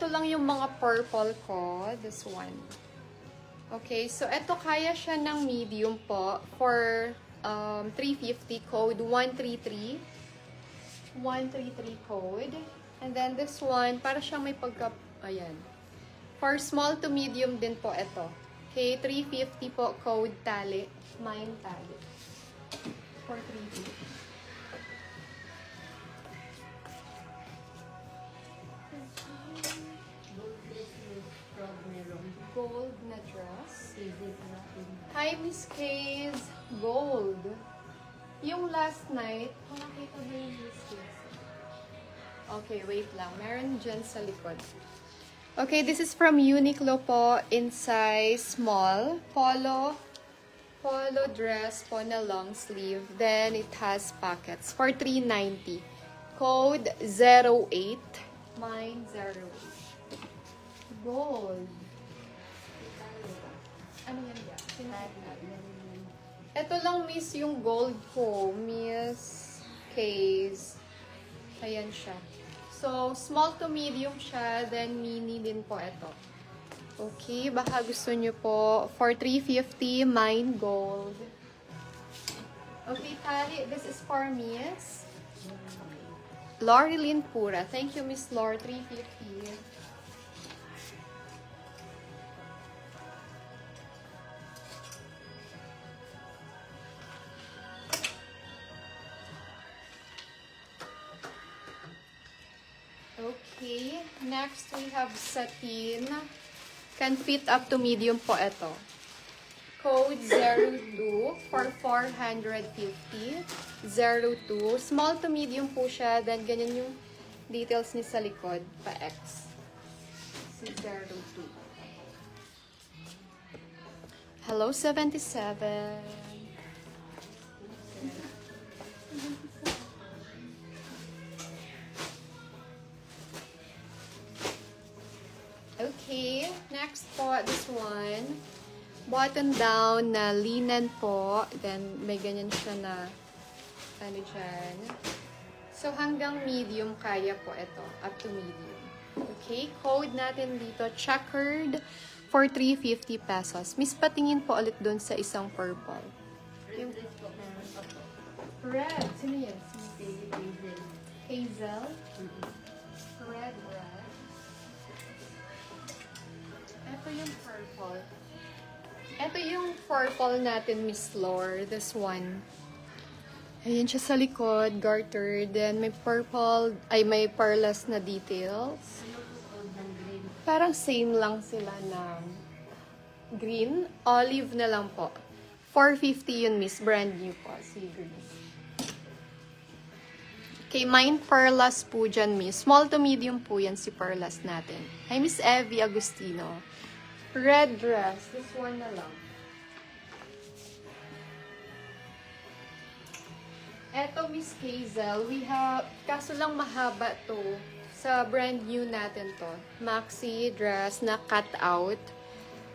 ito lang yung mga purple ko. This one. Okay, so ito kaya siya ng medium po for 350 code 133. 133 code. And then this one, para siyang may pagka, ayan. For small to medium din po ito. Okay, 350 po code tali. Mine tali. For 350. Gold na dress. Hi, Miss Kay's. Gold. Yung last night, nakita ba yung Miss Kay's? Okay, wait lang. Meron dyan sa likod. Okay, this is from Uniqlo po in size small. Polo dress po na long sleeve. Then, it has pockets for 390. Code 08. Mine 08. Gold. Ano yan ba? Ito lang, miss, yung gold ko. Miss Kay's. Ayan siya. So, small to medium siya. Then, mini din po ito. Okay, baka gusto nyo po. For 350, mine gold. Okay, tali. This is for Miss Lorilyn Pura. Thank you, Miss Lor. 350. Okay, next we have satin. Can fit up to medium po ito. Code 02 for 450. 02. Small to medium po siya. Then, ganyan yung details niya sa likod. Pa-X. Si 02. Hello, 77. Okay, next po, this one. Button down na linen po. Then, may ganyan siya na, ano dyan. So, hanggang medium kaya po ito. Up to medium. Okay, code natin dito, checkered for 350 pesos. Miss, patingin po ulit dun sa isang purple. Yung red. Sino yan? Hazel? Red. Ito yung purple. Ito yung purple natin, Miss Lore. This one. Ayan siya sa likod, gartered. Then may purple, ay may perlas na details. Parang same lang sila ng green. Olive na lang po. 450 yun, Miss. Brand new po. Si green. Okay, mine perlas po dyan, Miss. Small to medium po yan si perlas natin. Hi, Miss Evie Agustino. Red dress. This one na lang. Eto, Miss Hazel, we have, kaso lang mahaba to. Sa brand new natin to. Maxi dress na cut out.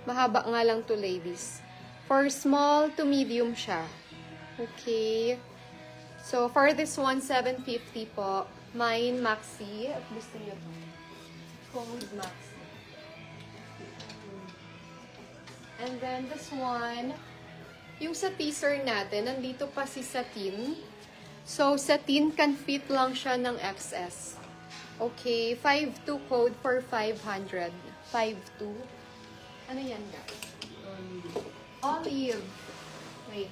Mahaba nga lang to, ladies. For small to medium siya. Okay. So, for this one, 750 po. Mine, maxi. At gusto nyo to. Code maxi. And then, this one, yung sa teaser natin, nandito pa si satin. So, satin can fit lang siya ng XS. Okay, 5.2 code for 500. 5.2. Ano yan, guys? Olive. Wait.